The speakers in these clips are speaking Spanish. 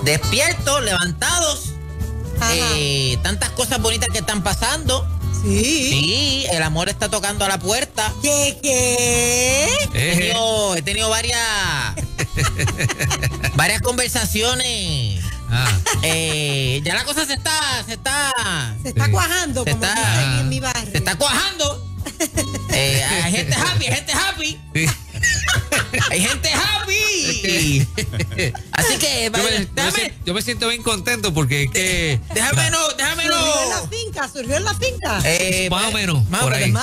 despiertos, levantados. Tantas cosas bonitas que están pasando. Sí. Sí, el amor está tocando a la puerta. ¿Qué? He tenido varias conversaciones. Ya la cosa se está cuajando, como dicen en mi barrio. Se está cuajando. Hay gente happy. Sí. Hay gente happy. Así que yo me siento bien contento porque es que déjamelo. Surgió en la finca. Más o menos. Por ahí. No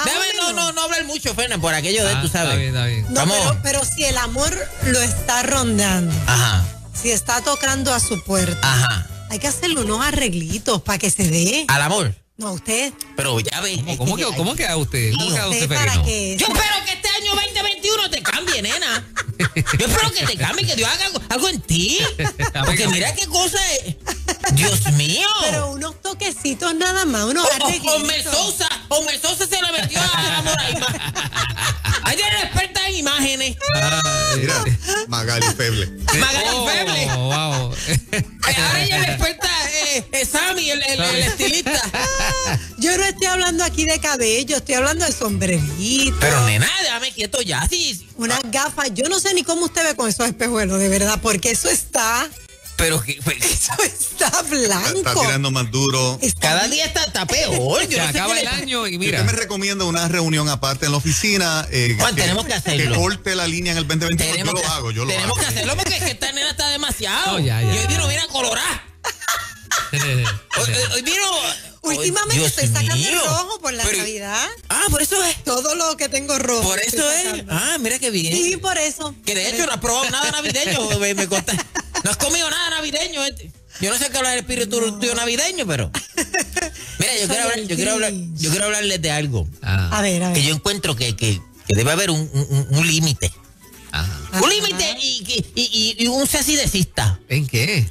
hablar mucho, Fernan, por aquello de tú sabes. Está bien. No, pero si el amor lo está rondando. Ajá. Si está tocando a su puerta. Ajá. Hay que hacerle unos arreglitos para que se dé. ¿Al amor? No, usted. Pero ya ve. ¿Cómo queda usted? ¿Cómo queda usted, Ferino? Yo espero que este año 2021 te cambie, nena. Yo espero que te cambie, que Dios haga algo en ti. Porque mira qué cosa es. Dios mío. Pero unos toquecitos nada más, unos arreglitos. Homer Sosa se le metió a amor ahí. Hay de experta en imágenes. Mira, Magali Feble. Wow. Ahora ella es experta, Sammy, el estilista. Yo no estoy hablando aquí de cabello, estoy hablando de sombrerito. Pero nena, déjame quieto ya. Sí. Unas gafas, yo no sé ni cómo usted ve con esos espejuelos, de verdad, porque eso está... Eso está blanco. Está tirando más duro. Cada día está peor. Se acaba el año y mira. Usted me recomienda una reunión aparte en la oficina. Juan, tenemos que hacerlo. Que corte la línea en el 2021. Yo lo hago. Tenemos que hacerlo porque esta nena está demasiado. Ya. Y hoy vino a colorar. Hoy vino... Últimamente estoy sacando el rojo por la Navidad. Por eso es. Todo lo que tengo rojo. Por eso es. Mira qué bien. Sí, por eso. Que de hecho no has probado nada navideño. Me contaste. No has comido nada navideño. Yo no sé qué habla del espíritu tuyo navideño, pero... Mira, yo quiero hablarles de algo. A ver. Que yo encuentro que debe haber un límite. Un límite y un cesidecista. ¿En qué?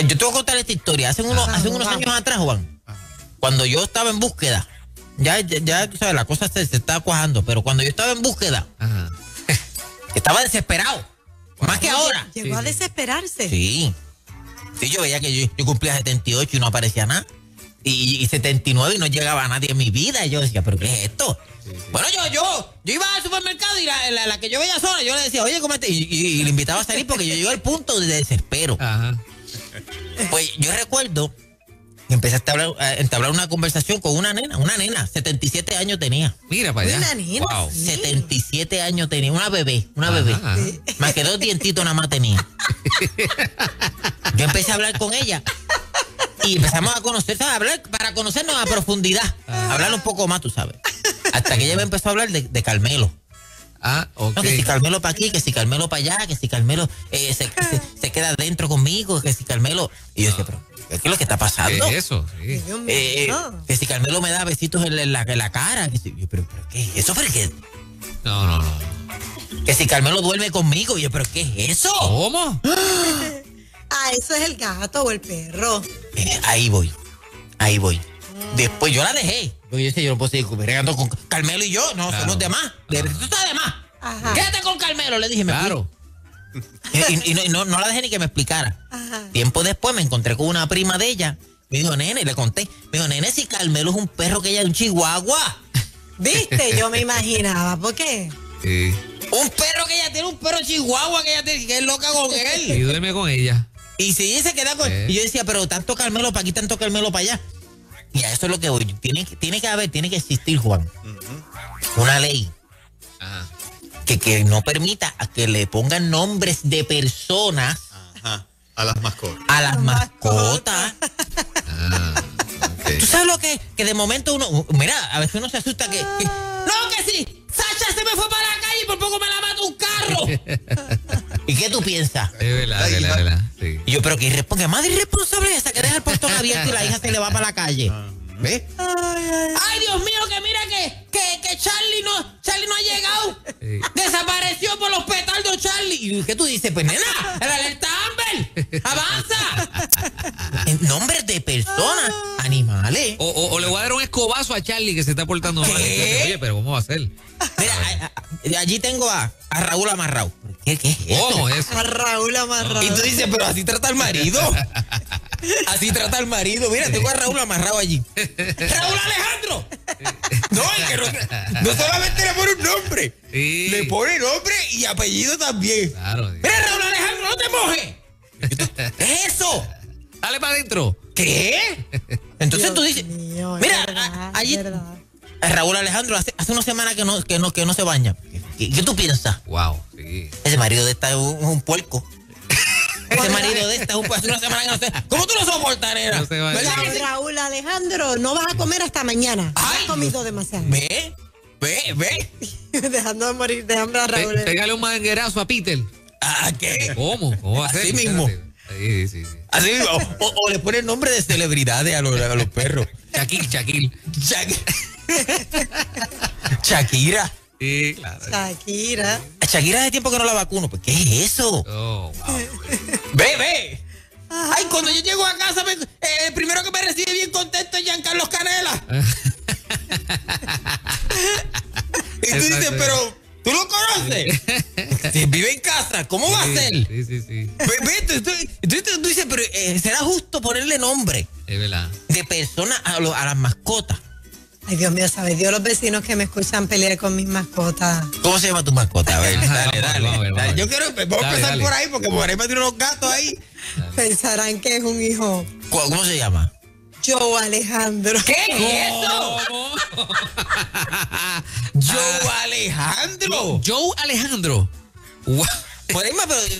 Yo te voy a contar esta historia. Hace unos años atrás, Juan, cuando yo estaba en búsqueda, ya tú sabes, la cosa se está cuajando, pero cuando yo estaba en búsqueda, estaba desesperado. Más que ahora. Llegó a desesperarse. Sí, yo veía que yo cumplía 78 y no aparecía nada. Y 79 y no llegaba nadie en mi vida. Y yo decía, ¿pero qué es esto? Sí. Bueno, yo iba al supermercado y la que yo veía sola, yo le decía, oye, cómete. Y le invitaba a salir porque yo llegué al punto de desespero. Ajá. Pues yo recuerdo que empecé a entablar una conversación con una nena, 77 años tenía. Mira para allá. Una nena. Wow, 77 años tenía, una bebé. Más que 2 dientitos nada más tenía. Yo empecé a hablar con ella y empezamos a conocerse, para conocernos a profundidad, hablar un poco más, tú sabes. Hasta que ella me empezó a hablar de Carmelo. Ok. No, que si Carmelo para aquí, que si Carmelo para allá, que si Carmelo se queda adentro conmigo, que si Carmelo... Y yo decía, pero ¿qué es lo que está pasando? ¿Qué es eso? Sí. Que si Carmelo me da besitos en la cara. Que si, pero ¿qué es eso? ¿Pero qué? No. Que si Carmelo duerme conmigo. Y yo, ¿pero qué es eso? ¿Cómo? Eso es el gato o el perro. Ahí voy. Después yo la dejé. Yo decía, yo no puedo seguir regando con Carmelo y yo. No, somos de más. Tú estás de más. Ajá. Quédate con Carmelo, le dije. Claro. Y no la dejé ni que me explicara. Ajá. Tiempo después me encontré con una prima de ella. Me dijo, nene, le conté. Me dijo, nene, si Carmelo es un perro que ella es un chihuahua. ¿Viste? Yo me imaginaba. ¿Por qué? Sí. Un perro que ella tiene, un perro chihuahua que ella tiene, que es loca con él. Y duerme con ella. Y si se queda con... Y yo decía, pero tanto Carmelo para aquí, tanto Carmelo para allá. Y a eso es lo que voy. Tiene que existir, Juan, una ley que no permita a que le pongan nombres de personas a las mascotas. A las mascotas. Okay. ¿Tú sabes lo que de momento uno... Mira, a veces uno se asusta que no, que sí, Sacha se me fue para la calle y por poco me la mata un carro. ¿Y qué tú piensas? Es verdad. Sí. Y yo, pero que más irresponsable es esa que deja el portón abierto y la hija se le va para la calle. ¿Ves? Ay, Dios mío, que mira que Charlie no ha llegado. Sí. Desapareció por los petardos Charlie. ¿Y qué tú dices? Pues nena, el alerta Amber, avanza. En nombre de personas, animales. O le voy a dar un escobazo a Charlie que se está portando mal. Oye, pero ¿cómo va a ser? Mira, allí tengo a Raúl amarrado. ¿Qué es eso? ¿Cómo eso? A Raúl amarrado. Y tú dices, pero así trata al marido. Así trata al marido. Mira, tengo a Raúl amarrado allí. ¡Raúl Alejandro! No, es que no solamente le pone un nombre. Sí. Le pone nombre y apellido también. Claro. Sí. Mira, Raúl Alejandro, no te mojes. ¿Qué es eso? Dale para adentro. ¿Qué? Entonces tú dices, Mío, mira, verdad, allí verdad. Raúl Alejandro hace una semana que no se baña. ¿Qué tú piensas? Wow, sí. Ese marido de esta es un puerco. Ese marido de esta es un puerco. Hace una semana que no se... ¿Cómo tú lo soportas, nena? No se va a ¿Verdad Ya, que sí? Raúl Alejandro, no vas a comer hasta mañana. Ay, Has comido demasiado. Ve. Dejando de morir de hambre a Raúl. Pégale un manguerazo a Peter. ¿A qué? ¿Cómo? ¿Cómo va a ser? Así mismo. Sí, sí, sí. Así mismo. O le pone el nombre de celebridades a los perros. Shaquille. Shakira. Sí, claro. Shakira. Shakira hace tiempo que no la vacuno. Pues, ¿qué es eso? Oh, wow. Ve. Ay, cuando yo llego a casa, el primero que me recibe bien contento es Giancarlo Canela. Y tú dices, pero, ¿tú lo conoces? Si vive en casa, ¿cómo va a ser? Sí. Ve, tú dices, pero ¿será justo ponerle nombre Es verdad. de persona a las mascotas? Ay, Dios mío, ¿sabes? Dios, los vecinos que me escuchan pelear con mis mascotas. ¿Cómo se llama tu mascota? A ver, Ajá, dale. vamos a ver. Yo quiero, vamos a empezar por ahí, porque por ahí me tienen unos gatos ahí. Pensarán que es un hijo. ¿Cómo se llama? Joe Alejandro. ¿Qué es eso? ¿Cómo? Joe Alejandro. Joe Alejandro. Wow. Por ahí más, pero yo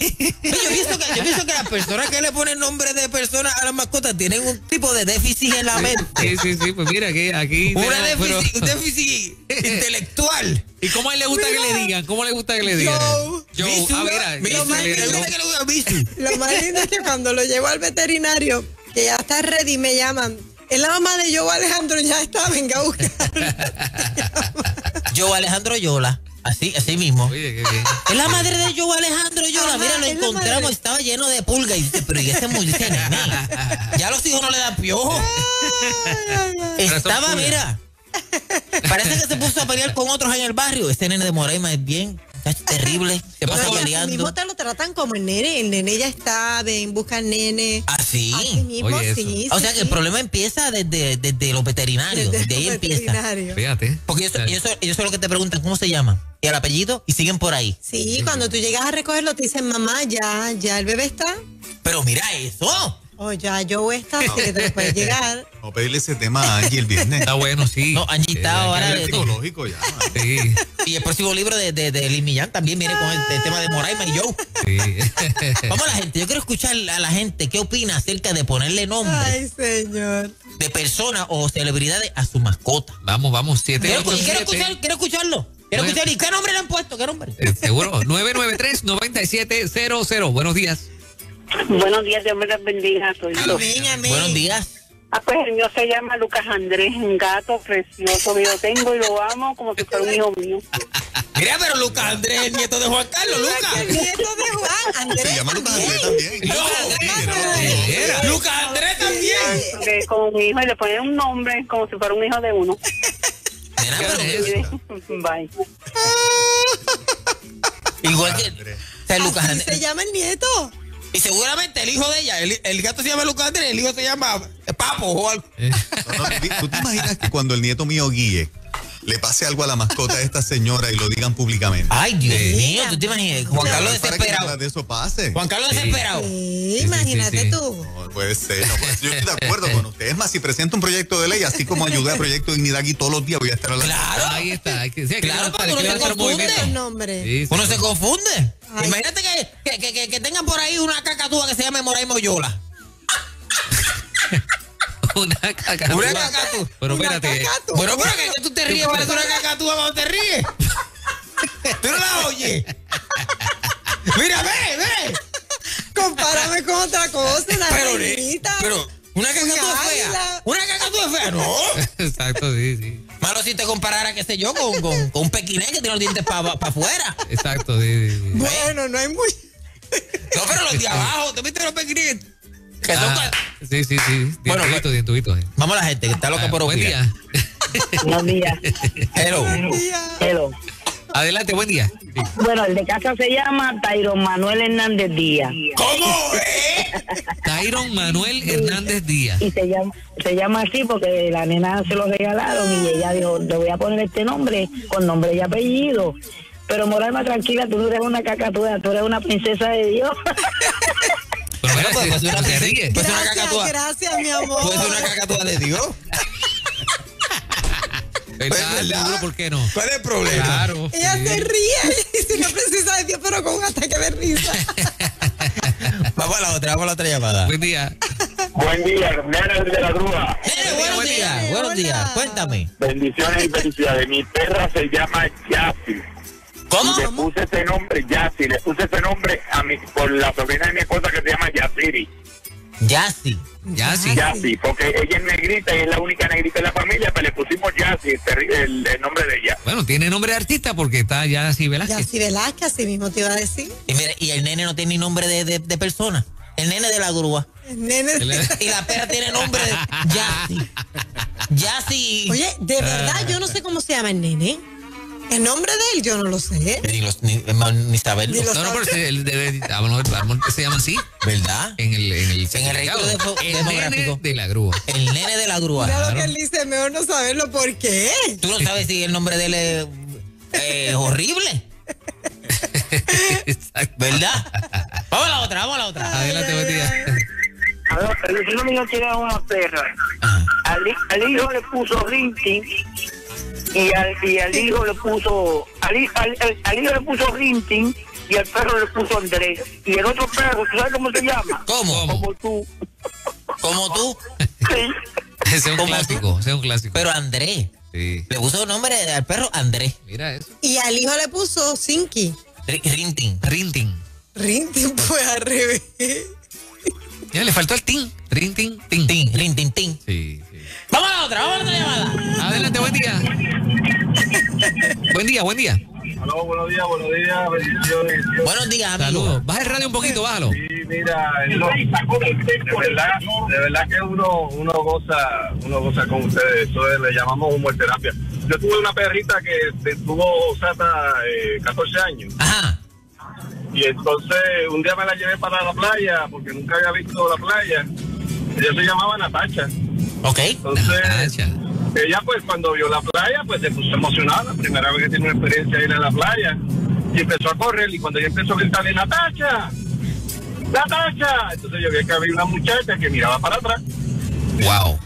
pienso que las personas que le ponen nombre de personas a las mascotas tienen un tipo de déficit en la mente. Sí, pues mira que aquí Un tenemos, déficit intelectual. ¿Y cómo a él le gusta que le digan? ¿Cómo le gusta que le digan? Joe. Bisu, mira, Bisu, más le lindo. gusta que le diga Bisu. Lo más lindo es que cuando lo llevo al veterinario, que ya está ready, me llaman. Es la mamá de Joe Alejandro, ya está, venga a buscar. Joe Alejandro Yola. Así mismo. Oye, qué bien. Es la madre de Joe Alejandro Yola. Ajá, Mira, lo es la encontramos, madre. estaba lleno de pulgas. Y dice, pero ¿y ese nene? Ya los hijos no le dan piojo. Estaba, pulgas. mira. Parece que se puso a pelear con otros en el barrio. Ese nene de Moraima es bien terrible. Se pasa No, y así peleando. mismo te lo tratan como el nene ya está, ven, busca al nene. Así. Así mismo, Oye, eso. sí. O sea que el problema empieza desde los veterinarios. Desde ahí empieza. Fíjate. Porque ellos son los que te preguntan cómo se llama y el apellido y siguen por ahí. Sí, cuando tú llegas a recogerlo te dicen, mamá, ya el bebé está. Pero mira eso. O ya Joe está, así que te lo puedes llegar. Vamos a pedirle ese tema a Angie el viernes. Está bueno, sí. No, Angie está ahora Es psicológico ya. Sí. Y el próximo libro de Liz Millán también viene con el tema de Moraima y Joe. Sí. Vamos a la gente. Yo quiero escuchar a la gente qué opina acerca de ponerle nombre Ay, señor. de personas o celebridades a su mascota. Vamos, Quiero 787. escucharlo. Quiero escuchar. ¿Y qué nombre le han puesto? ¿Qué nombre? Seguro. 993-9700. Buenos días. Buenos días, Dios me los bendiga. Soy yo. Amén, amén. Buenos días. Pues el mío se llama Lucas Andrés, un gato precioso que yo tengo y lo amo como si fuera un hijo mío. Mira, pero Lucas Andrés, el nieto de Juan Carlos, El Lucas. nieto de Juan, Andrés. Se llama Lucas también. Andrés también. No, Lucas Andrés también. Que como mi hijo y le ponen un nombre como si fuera un hijo de uno. Nena, pero Bye. igual que o sea, Lucas Así Andrés. se llama el nieto. Y seguramente el hijo de ella, el gato se llama Lucas Andrés, el hijo se llama Papo o algo. ¿Tú te imaginas que cuando el nieto mío guíe, le pase algo a la mascota de esta señora y lo digan públicamente? Ay, Dios mío, tú te imaginas. Juan Carlos Para que desesperado. nada de eso pase. Juan Carlos desesperado. Sí, imagínate sí. tú. No puede ser. No puede ser. Yo estoy de acuerdo con usted. Es más, si presenta un proyecto de ley, así como ayudé a Proyecto Dignidad aquí todos los días, voy a estar a la... Claro. Ahí está. Hay que, sí, hay que Claro, levantar, porque hay que uno se levantar un confunde. movimiento. El nombre. Sí, sí. Uno se confunde. Ay. Imagínate que tengan por ahí una cacatúa que se llame Moraima Yola. Una cacatúa. Una cacatúa. Pero Una espérate. cacatúa. Bueno, pero que tú te ríes, parece una cacatúa cuando te ríes. Tú no la oyes. Mira, ve. Compárame con otra cosa, una Pero, reinita. pero una cacatúa Un fea. águila. Una cacatúa fea, no. Exacto, sí. Malo si te comparara, qué sé yo, con un pequiné que tiene los dientes para afuera. Exacto, sí. Bueno, no hay muy... No, pero los de abajo, ¿te viste los pequinés? Que son Ah, sí. Bueno, Dientuitos. Vamos a la gente que está loca por Buen opinar. día. Buenos días. Hello. Hello. Adelante, buen día. Sí. Bueno, el de casa se llama Tyron Manuel Hernández Díaz. ¿Cómo? Tyron Manuel Hernández Díaz. Y se llama así porque la nena se lo regalaron y ella dijo, le voy a poner este nombre con nombre y apellido. Pero Moraima, tranquila, tú no eres una cacatúa, tú eres una princesa de Dios. Pero mira, pues una se ríe. Pues una cacatúa. Gracias, mi amor. Pues una cacatúa de Dios. ¿Verdad? ¿Por qué no? ¿Cuál es el problema? Claro. Ella sí. se ríe y dice una princesa de Dios, pero con un ataque de risa. Vamos a la otra llamada. Buen día. Buen día, nena de la grúa. Buenos días, día. buenos Hola. días. Cuéntame. Bendiciones y felicidades. Mi perra se llama Yassi. ¿Cómo? Le puse ese nombre, Yassi. Le puse ese nombre por la sobrina de mi esposa que se llama Yassiri. Yassi. Yassi. Yassi, porque ella es negrita y es la única negrita de la familia, pero le pusimos Yassi, el nombre de ella. Bueno, tiene nombre de artista porque está Yassi Velázquez. Yassi Velázquez, así mismo te iba a decir. Y mira, y el nene no tiene ni nombre de persona. El nene de la grúa. El nene. Y la perra tiene nombre de Yassi. Yassi. Oye, de verdad, yo no sé cómo se llama el nene. El nombre de él, yo no lo sé. Ni saberlo. Ni lo No, pero él debe, a lo mejor se llama así. ¿Verdad? En el registro el demográfico. nene de la grúa. El nene de la grúa. Mira lo que él dice, mejor no saberlo. ¿Por qué? Tú no sabes si el nombre de él es horrible. Exacto. ¿Verdad? Vamos a la otra. Adelante, buen día. El vecino mío tiene una perra. Al hijo le puso Rintin y al hijo le puso al hijo le puso Rintin y al perro le puso Andrés. Y el otro perro, ¿tú sabes cómo se llama? ¿Cómo? Como tú. Como tú. Sí. Ese es un clásico, ese es un clásico. Pero Andrés. Sí. Le puso nombre al perro Andrés. Mira eso. Y al hijo le puso Sinky. Rintin. Rintin. Rintin, pues al revés. Ya le faltó el tin. Rintin, tin. Rintin. Sí, sí. Vamos a la otra llamada. Adelante, buen día. Buen día. Aló, buenos días, bendiciones. Buenos días, amigo. Saludos. Baja el radio un poquito, bájalo. Sí, mira, de verdad que uno goza con ustedes. Eso le llamamos humorterapia. Yo tuve una perrita que tuvo Sata 14 años. Ajá. Y entonces un día me la llevé para la playa porque nunca había visto la playa. Ella se llamaba Natacha. Ok. Entonces Natacha. ella pues cuando vio la playa pues se puso emocionada, la primera vez que tiene una experiencia de ir a la playa, y empezó a correr, y cuando ella empezó a gritarle Natacha, entonces yo vi que había una muchacha que miraba para atrás. Wow.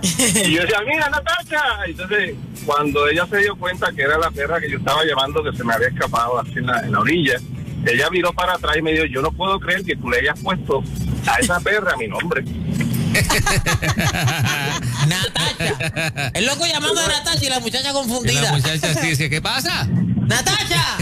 Y yo decía, mira, Natacha. Entonces, cuando ella se dio cuenta que era la perra que yo estaba llevando, que se me había escapado así en la orilla, ella miró para atrás y me dijo, yo no puedo creer que tú le hayas puesto a esa perra mi nombre. Natacha. El loco llamando a Natacha y la muchacha Y confundida. la muchacha sí decía, ¿qué pasa? ¡Natacha!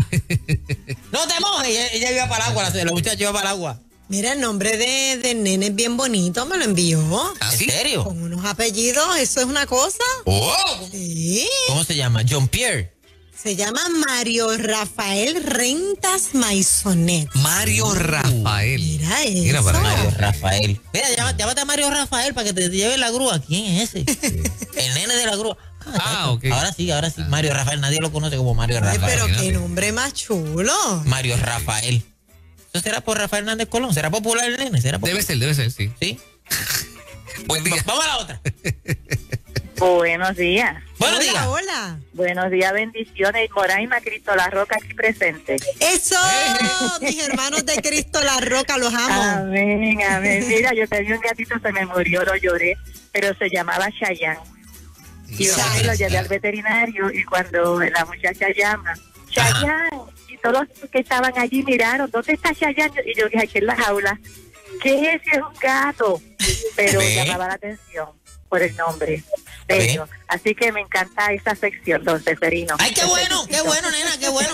¡No te mojes! Ella iba para el agua, la muchacha iba para el agua. Mira, el nombre del nene es bien bonito, me lo envió. ¿Ah, ¿En sí? serio? Con unos apellidos, eso es una cosa. Oh. Sí. ¿Cómo se llama? John Pierre. Se llama Mario Rafael Rentas Maisonet. Mario Rafael. Mira eso. Mira para allá. Mario Rafael. Mira, llámate a Mario Rafael para que te lleve la grúa. ¿Quién es ese? El nene de la grúa. Ok. Ahora sí. Mario Rafael. Nadie lo conoce como Mario Ay, Rafael. pero qué imagínate. nombre más chulo. Mario Rafael. ¿Eso será por Rafael Hernández Colón? ¿Será popular el nene? ¿Será popular? Debe ser, sí. ¿Sí? Buen día. Vamos a la otra. Buenos días. Buenos Hola, días. hola. Buenos días, bendiciones. Moraima, Cristo La Roca aquí presente. Eso, mis hermanos de Cristo La Roca, los amo. Amén. Mira, yo tenía un gatito, se me murió, lo lloré, pero se llamaba Chayanne. Y yo lo llevé al veterinario y cuando la muchacha llama, Chayanne, y todos los que estaban allí miraron, ¿dónde está Chayanne? Y yo dije, aquí en la jaula. ¿Qué es? Es un gato. Pero ¿Ve? llamaba la atención por el nombre. Bello. Así que me encanta esa sección, don Seferino. Ay, qué bueno, nena, qué bueno.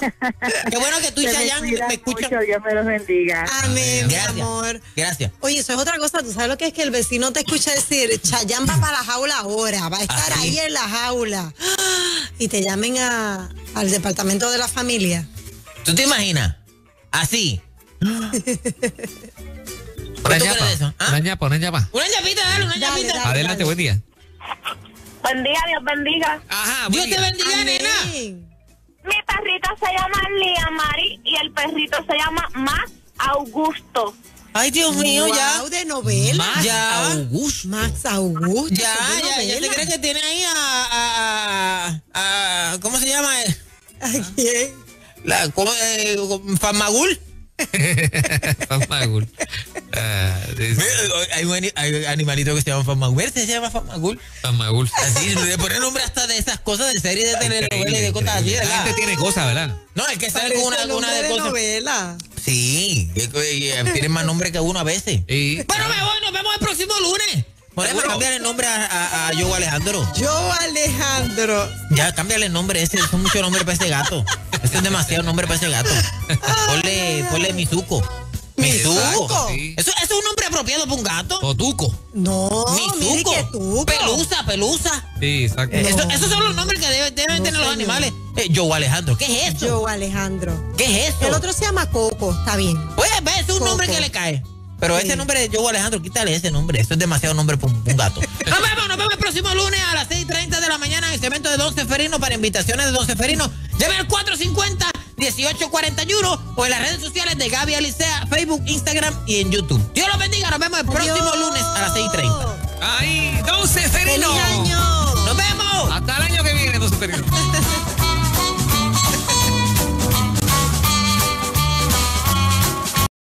Qué bueno que tú y Se me Chayanne cuidan me escuchan. mucho, Dios me los bendiga. Amén, mi Gracias. amor. Gracias. Oye, eso es otra cosa. ¿Tú sabes lo que es que el vecino te escucha decir, Chayanne va para la jaula ahora, va a estar ¿Ah, sí? ahí en la jaula? Y te llamen al departamento de la familia. ¿Tú te imaginas? Así. Una ¿Tú ñapa. crees eso? ¿Ah? Una ñapa. Una ñapita, dale, una Dale, ñapita. dale. Adelante, buen día. Buen día, Dios bendiga. Ajá, Dios buen te día. bendiga, nena. Amén. Mi perrita se llama Lía Mari y el perrito se llama Max Augusto. Ay, Dios mío, ya. De novela. Max Augusto. Max Augusto. Ya se cree que tiene ahí a ¿cómo se llama? ¿A quién? Famagul. Famagul. Hay un animalito que se llama Famagul. ¿Se llama Famagul? Famagul. Así, le ponen nombre hasta de esas cosas de series de telenovelas y de cosas así, La ¿verdad? gente tiene cosas, ¿verdad? No, es que sale con una de cosas. novela. Sí, tienen más nombre que uno a veces. Bueno, me voy, nos vemos el próximo lunes. Podemos cambiar el nombre a Joe Alejandro. Joe Alejandro. Ya, cámbiale el nombre, ese son muchos nombres para ese gato. Ese es demasiado nombre para ese gato. Ponle Mizuko. Mizuko. Sí. ¿Eso es un nombre apropiado para un gato? O Tuco. No, mire Mizuko. que tuco. Pelusa. Sí, exacto. Esos son los nombres que deben tener los animales. Joe Alejandro, ¿qué es eso? Joe Alejandro. ¿Qué es eso? El otro se llama Coco, está bien. Pues es un nombre que le cae. Pero ese nombre de Joe Alejandro, quítale ese nombre. Eso es demasiado nombre para un gato. Nos vemos el próximo lunes a las 6:30 de la mañana en el segmento de Don Seferino. Para invitaciones de Don Seferino, llame al 450-1841 o en las redes sociales de Gaby Alicea, Facebook, Instagram y en YouTube. Dios los bendiga. Nos vemos el próximo lunes a las 6:30. ¡Ay, Don Seferino! ¡Feliz año! ¡Nos vemos! Hasta el año que viene, Don Seferino.